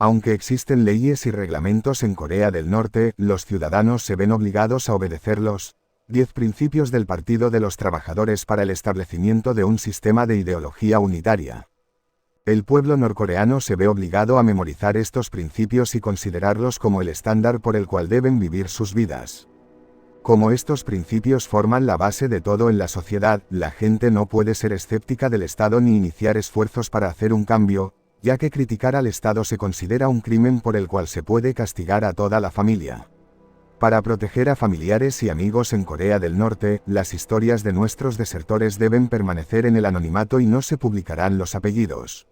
Aunque existen leyes y reglamentos en Corea del Norte, los ciudadanos se ven obligados a obedecerlos. 10 principios del Partido de los Trabajadores para el establecimiento de un sistema de ideología unitaria. El pueblo norcoreano se ve obligado a memorizar estos principios y considerarlos como el estándar por el cual deben vivir sus vidas. Como estos principios forman la base de todo en la sociedad, la gente no puede ser escéptica del Estado ni iniciar esfuerzos para hacer un cambio, ya que criticar al Estado se considera un crimen por el cual se puede castigar a toda la familia. Para proteger a familiares y amigos en Corea del Norte, las historias de nuestros desertores deben permanecer en el anonimato y no se publicarán los apellidos.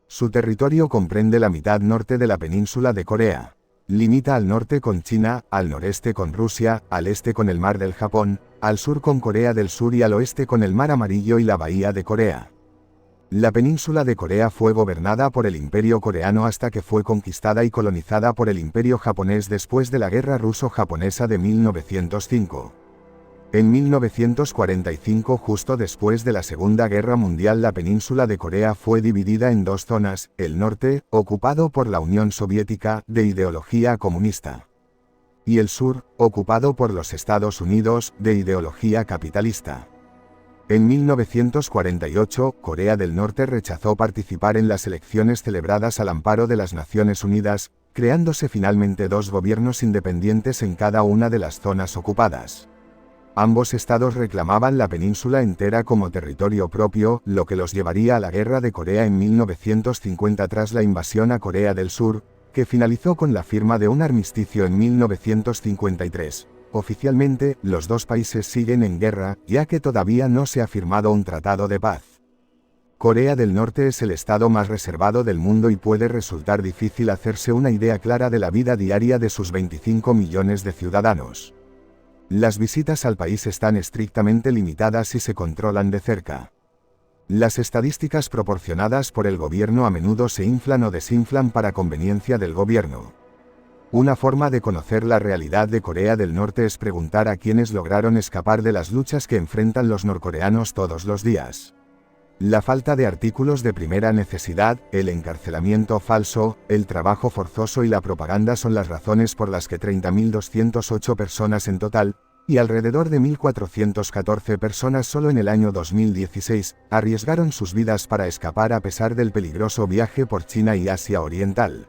Su territorio comprende la mitad norte de la península de Corea. Limita al norte con China, al noreste con Rusia, al este con el Mar del Japón, al sur con Corea del Sur y al oeste con el Mar Amarillo y la Bahía de Corea. La península de Corea fue gobernada por el Imperio coreano hasta que fue conquistada y colonizada por el Imperio japonés después de la Guerra Ruso-Japonesa de 1905. En 1945, justo después de la Segunda Guerra Mundial, la península de Corea fue dividida en dos zonas: el norte, ocupado por la Unión Soviética, de ideología comunista, y el sur, ocupado por los Estados Unidos, de ideología capitalista. En 1948, Corea del Norte rechazó participar en las elecciones celebradas al amparo de las Naciones Unidas, creándose finalmente dos gobiernos independientes en cada una de las zonas ocupadas. Ambos estados reclamaban la península entera como territorio propio, lo que los llevaría a la Guerra de Corea en 1950 tras la invasión a Corea del Sur, que finalizó con la firma de un armisticio en 1953. Oficialmente, los dos países siguen en guerra, ya que todavía no se ha firmado un tratado de paz. Corea del Norte es el estado más reservado del mundo y puede resultar difícil hacerse una idea clara de la vida diaria de sus 25 millones de ciudadanos. Las visitas al país están estrictamente limitadas y se controlan de cerca. Las estadísticas proporcionadas por el gobierno a menudo se inflan o desinflan para conveniencia del gobierno. Una forma de conocer la realidad de Corea del Norte es preguntar a quienes lograron escapar de las luchas que enfrentan los norcoreanos todos los días. La falta de artículos de primera necesidad, el encarcelamiento falso, el trabajo forzoso y la propaganda son las razones por las que 30.208 personas en total, y alrededor de 1.414 personas solo en el año 2016, arriesgaron sus vidas para escapar a pesar del peligroso viaje por China y Asia Oriental.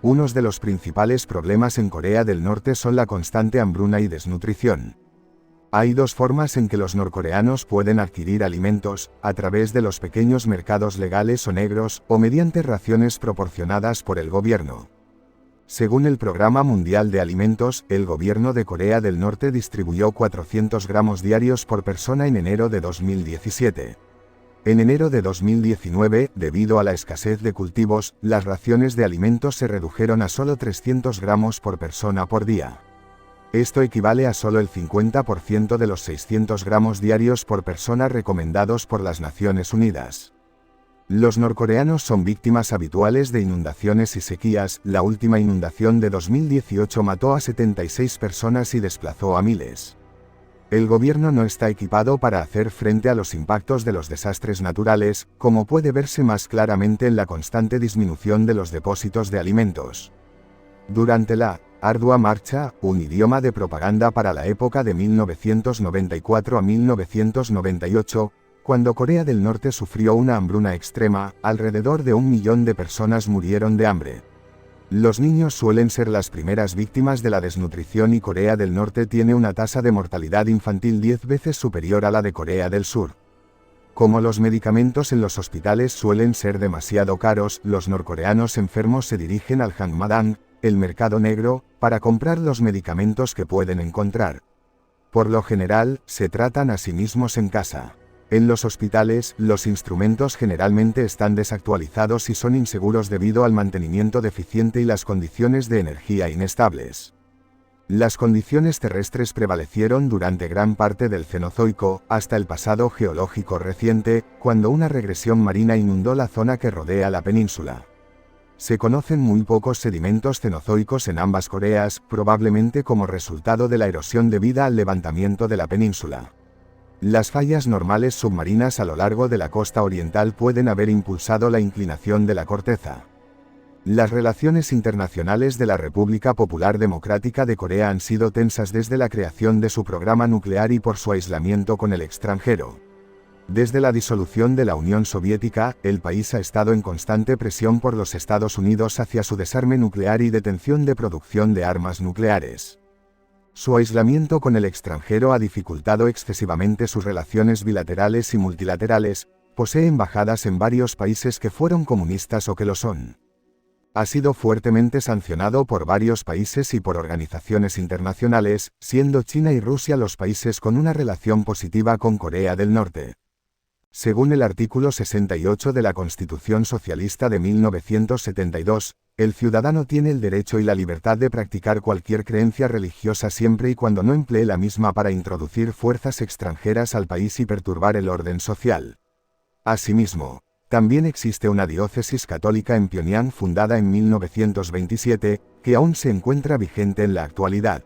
Unos de los principales problemas en Corea del Norte son la constante hambruna y desnutrición. Hay dos formas en que los norcoreanos pueden adquirir alimentos: a través de los pequeños mercados legales o negros, o mediante raciones proporcionadas por el gobierno. Según el Programa Mundial de Alimentos, el gobierno de Corea del Norte distribuyó 400 gramos diarios por persona en enero de 2017. En enero de 2019, debido a la escasez de cultivos, las raciones de alimentos se redujeron a solo 300 gramos por persona por día. Esto equivale a solo el 50% de los 600 gramos diarios por persona recomendados por las Naciones Unidas. Los norcoreanos son víctimas habituales de inundaciones y sequías. La última inundación de 2018 mató a 76 personas y desplazó a miles. El gobierno no está equipado para hacer frente a los impactos de los desastres naturales, como puede verse más claramente en la constante disminución de los depósitos de alimentos. Durante la ardua marcha, un idioma de propaganda para la época de 1994 a 1998, cuando Corea del Norte sufrió una hambruna extrema, alrededor de 1 millón de personas murieron de hambre. Los niños suelen ser las primeras víctimas de la desnutrición y Corea del Norte tiene una tasa de mortalidad infantil 10 veces superior a la de Corea del Sur. Como los medicamentos en los hospitales suelen ser demasiado caros, los norcoreanos enfermos se dirigen al Hangmadang, el mercado negro, para comprar los medicamentos que pueden encontrar. Por lo general, se tratan a sí mismos en casa. En los hospitales, los instrumentos generalmente están desactualizados y son inseguros debido al mantenimiento deficiente y las condiciones de energía inestables. Las condiciones terrestres prevalecieron durante gran parte del Cenozoico, hasta el pasado geológico reciente, cuando una regresión marina inundó la zona que rodea la península. Se conocen muy pocos sedimentos cenozoicos en ambas Coreas, probablemente como resultado de la erosión debida al levantamiento de la península. Las fallas normales submarinas a lo largo de la costa oriental pueden haber impulsado la inclinación de la corteza. Las relaciones internacionales de la República Popular Democrática de Corea han sido tensas desde la creación de su programa nuclear y por su aislamiento con el extranjero. Desde la disolución de la Unión Soviética, el país ha estado en constante presión por los Estados Unidos hacia su desarme nuclear y detención de producción de armas nucleares. Su aislamiento con el extranjero ha dificultado excesivamente sus relaciones bilaterales y multilaterales. Posee embajadas en varios países que fueron comunistas o que lo son. Ha sido fuertemente sancionado por varios países y por organizaciones internacionales, siendo China y Rusia los países con una relación positiva con Corea del Norte. Según el artículo 68 de la Constitución Socialista de 1972, el ciudadano tiene el derecho y la libertad de practicar cualquier creencia religiosa siempre y cuando no emplee la misma para introducir fuerzas extranjeras al país y perturbar el orden social. Asimismo, también existe una diócesis católica en Pyongyang fundada en 1927, que aún se encuentra vigente en la actualidad.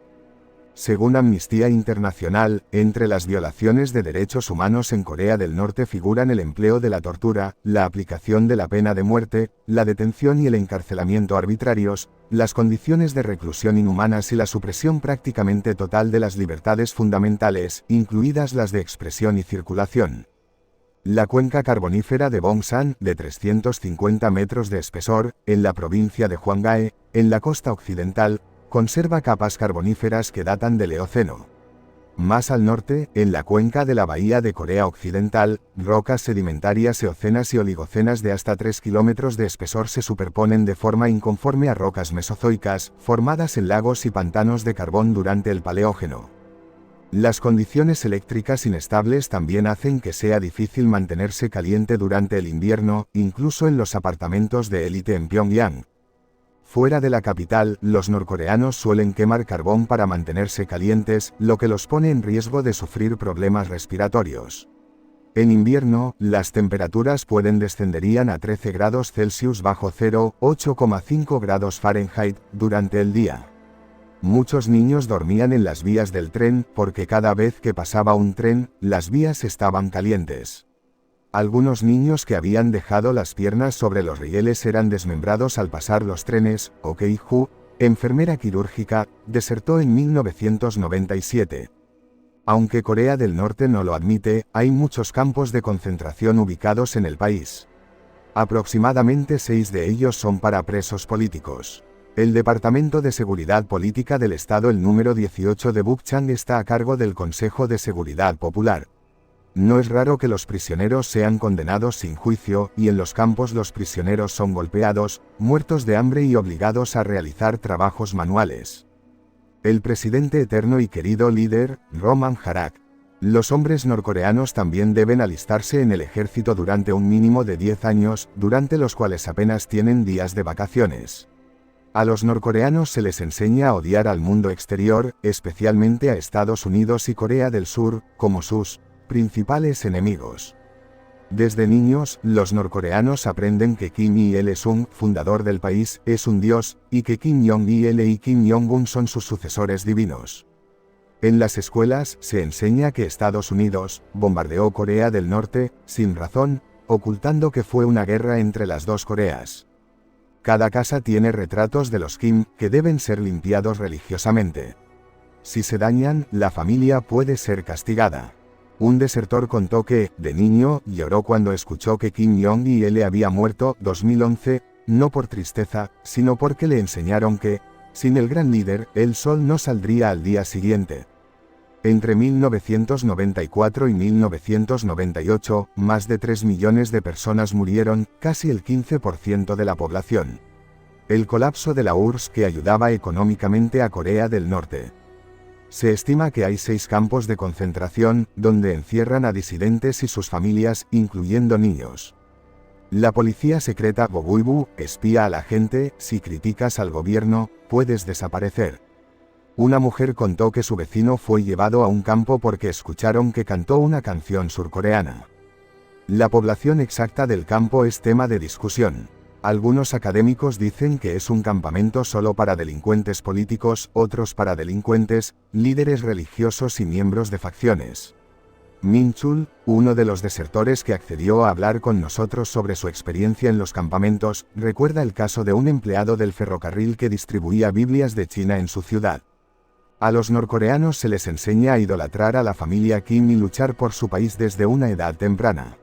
Según Amnistía Internacional, entre las violaciones de derechos humanos en Corea del Norte figuran el empleo de la tortura, la aplicación de la pena de muerte, la detención y el encarcelamiento arbitrarios, las condiciones de reclusión inhumanas y la supresión prácticamente total de las libertades fundamentales, incluidas las de expresión y circulación. La cuenca carbonífera de Bongsan, de 350 metros de espesor, en la provincia de Hwanghae, en la costa occidental, conserva capas carboníferas que datan del Eoceno. Más al norte, en la cuenca de la bahía de Corea Occidental, rocas sedimentarias eocenas y oligocenas de hasta 3 kilómetros de espesor se superponen de forma inconforme a rocas mesozoicas, formadas en lagos y pantanos de carbón durante el Paleógeno. Las condiciones eléctricas inestables también hacen que sea difícil mantenerse caliente durante el invierno, incluso en los apartamentos de élite en Pyongyang. Fuera de la capital, los norcoreanos suelen quemar carbón para mantenerse calientes, lo que los pone en riesgo de sufrir problemas respiratorios. En invierno, las temperaturas pueden descenderían a 13 grados Celsius bajo cero, 8,5 grados Fahrenheit, durante el día. Muchos niños dormían en las vías del tren, porque cada vez que pasaba un tren, las vías estaban calientes. Algunos niños que habían dejado las piernas sobre los rieles eran desmembrados al pasar los trenes. Oh Kei-ju, enfermera quirúrgica, desertó en 1997. Aunque Corea del Norte no lo admite, hay muchos campos de concentración ubicados en el país. Aproximadamente 6 de ellos son para presos políticos. El Departamento de Seguridad Política del Estado, el número 18 de Bukchang, está a cargo del Consejo de Seguridad Popular. No es raro que los prisioneros sean condenados sin juicio, y en los campos los prisioneros son golpeados, muertos de hambre y obligados a realizar trabajos manuales. El presidente eterno y querido líder, Roman Harak. Los hombres norcoreanos también deben alistarse en el ejército durante un mínimo de 10 años, durante los cuales apenas tienen días de vacaciones. A los norcoreanos se les enseña a odiar al mundo exterior, especialmente a Estados Unidos y Corea del Sur, como sus principales enemigos. Desde niños, los norcoreanos aprenden que Kim Il-sung, fundador del país, es un dios, y que Kim Jong-il y Kim Jong-un son sus sucesores divinos. En las escuelas, se enseña que Estados Unidos bombardeó Corea del Norte, sin razón, ocultando que fue una guerra entre las dos Coreas. Cada casa tiene retratos de los Kim, que deben ser limpiados religiosamente. Si se dañan, la familia puede ser castigada. Un desertor contó que, de niño, lloró cuando escuchó que Kim Jong-il había muerto, 2011, no por tristeza, sino porque le enseñaron que, sin el gran líder, el sol no saldría al día siguiente. Entre 1994 y 1998, más de 3 millones de personas murieron, casi el 15% de la población. El colapso de la URSS que ayudaba económicamente a Corea del Norte. Se estima que hay 6 campos de concentración, donde encierran a disidentes y sus familias, incluyendo niños. La policía secreta Goguibu espía a la gente. Si criticas al gobierno, puedes desaparecer. Una mujer contó que su vecino fue llevado a un campo porque escucharon que cantó una canción surcoreana. La población exacta del campo es tema de discusión. Algunos académicos dicen que es un campamento solo para delincuentes políticos, otros para delincuentes, líderes religiosos y miembros de facciones. Min-chul, uno de los desertores que accedió a hablar con nosotros sobre su experiencia en los campamentos, recuerda el caso de un empleado del ferrocarril que distribuía Biblias de China en su ciudad. A los norcoreanos se les enseña a idolatrar a la familia Kim y luchar por su país desde una edad temprana.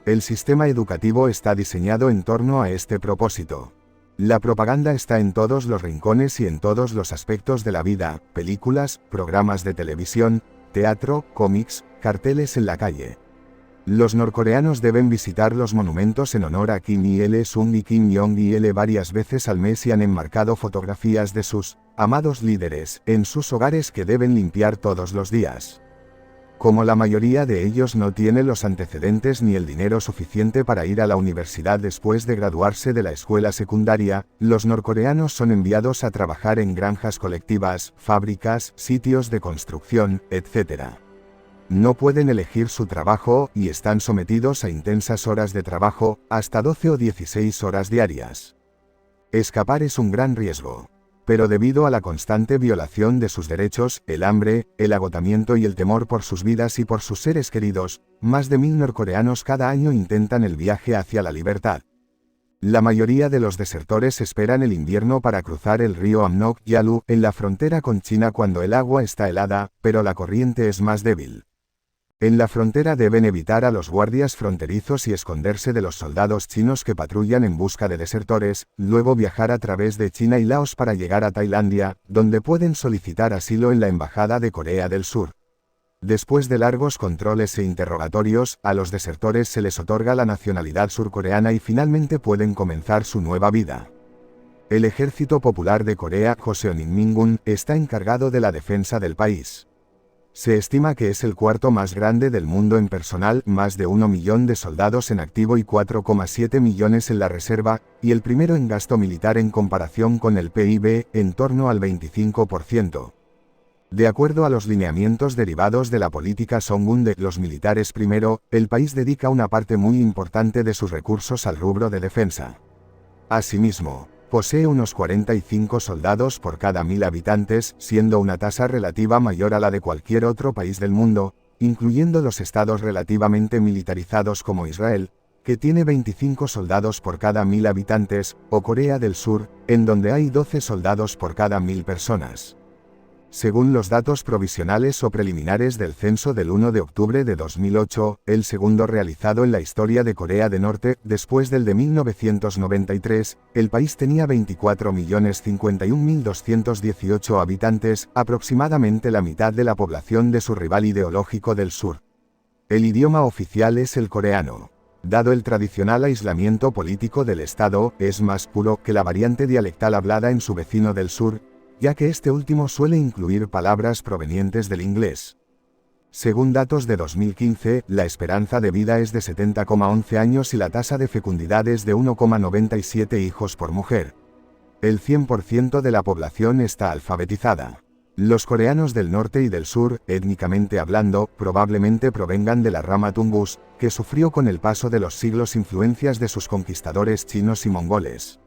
El sistema educativo está diseñado en torno a este propósito. La propaganda está en todos los rincones y en todos los aspectos de la vida: películas, programas de televisión, teatro, cómics, carteles en la calle. Los norcoreanos deben visitar los monumentos en honor a Kim Il-sung y Kim Jong-il varias veces al mes y han enmarcado fotografías de sus amados líderes en sus hogares que deben limpiar todos los días. Como la mayoría de ellos no tiene los antecedentes ni el dinero suficiente para ir a la universidad después de graduarse de la escuela secundaria, los norcoreanos son enviados a trabajar en granjas colectivas, fábricas, sitios de construcción, etc. No pueden elegir su trabajo y están sometidos a intensas horas de trabajo, hasta 12 o 16 horas diarias. Escapar es un gran riesgo. Pero debido a la constante violación de sus derechos, el hambre, el agotamiento y el temor por sus vidas y por sus seres queridos, más de 1000 norcoreanos cada año intentan el viaje hacia la libertad. La mayoría de los desertores esperan el invierno para cruzar el río Amnok-Yalu en la frontera con China cuando el agua está helada, pero la corriente es más débil. En la frontera deben evitar a los guardias fronterizos y esconderse de los soldados chinos que patrullan en busca de desertores, luego viajar a través de China y Laos para llegar a Tailandia, donde pueden solicitar asilo en la Embajada de Corea del Sur. Después de largos controles e interrogatorios, a los desertores se les otorga la nacionalidad surcoreana y finalmente pueden comenzar su nueva vida. El Ejército Popular de Corea, Joseon-in-Mingun, está encargado de la defensa del país. Se estima que es el cuarto más grande del mundo en personal, más de 1 millón de soldados en activo y 4,7 millones en la reserva, y el primero en gasto militar en comparación con el PIB, en torno al 25%. De acuerdo a los lineamientos derivados de la política Songun de los militares primero, el país dedica una parte muy importante de sus recursos al rubro de defensa. Asimismo, posee unos 45 soldados por cada 1000 habitantes, siendo una tasa relativa mayor a la de cualquier otro país del mundo, incluyendo los estados relativamente militarizados como Israel, que tiene 25 soldados por cada 1000 habitantes, o Corea del Sur, en donde hay 12 soldados por cada 1000 personas. Según los datos provisionales o preliminares del censo del 1 de octubre de 2008, el segundo realizado en la historia de Corea del Norte, después del de 1993, el país tenía 24.051.218 habitantes, aproximadamente la mitad de la población de su rival ideológico del sur. El idioma oficial es el coreano. Dado el tradicional aislamiento político del Estado, es más puro que la variante dialectal hablada en su vecino del sur, ya que este último suele incluir palabras provenientes del inglés. Según datos de 2015, la esperanza de vida es de 70,11 años y la tasa de fecundidad es de 1,97 hijos por mujer. El 100% de la población está alfabetizada. Los coreanos del norte y del sur, étnicamente hablando, probablemente provengan de la rama Tungus, que sufrió con el paso de los siglos influencias de sus conquistadores chinos y mongoles.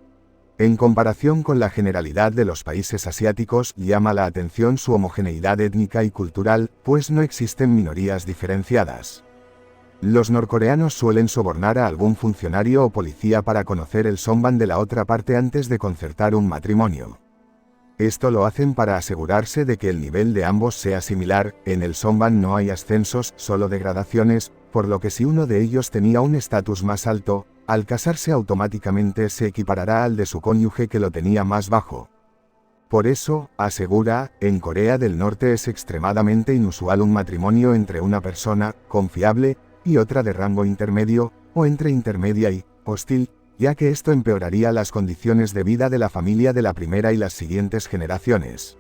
En comparación con la generalidad de los países asiáticos, llama la atención su homogeneidad étnica y cultural, pues no existen minorías diferenciadas. Los norcoreanos suelen sobornar a algún funcionario o policía para conocer el sonban de la otra parte antes de concertar un matrimonio. Esto lo hacen para asegurarse de que el nivel de ambos sea similar. En el sonban no hay ascensos, solo degradaciones, por lo que si uno de ellos tenía un estatus más alto, al casarse automáticamente se equiparará al de su cónyuge que lo tenía más bajo. Por eso, asegura, en Corea del Norte es extremadamente inusual un matrimonio entre una persona confiable y otra de rango intermedio, o entre intermedia y hostil, ya que esto empeoraría las condiciones de vida de la familia de la primera y las siguientes generaciones.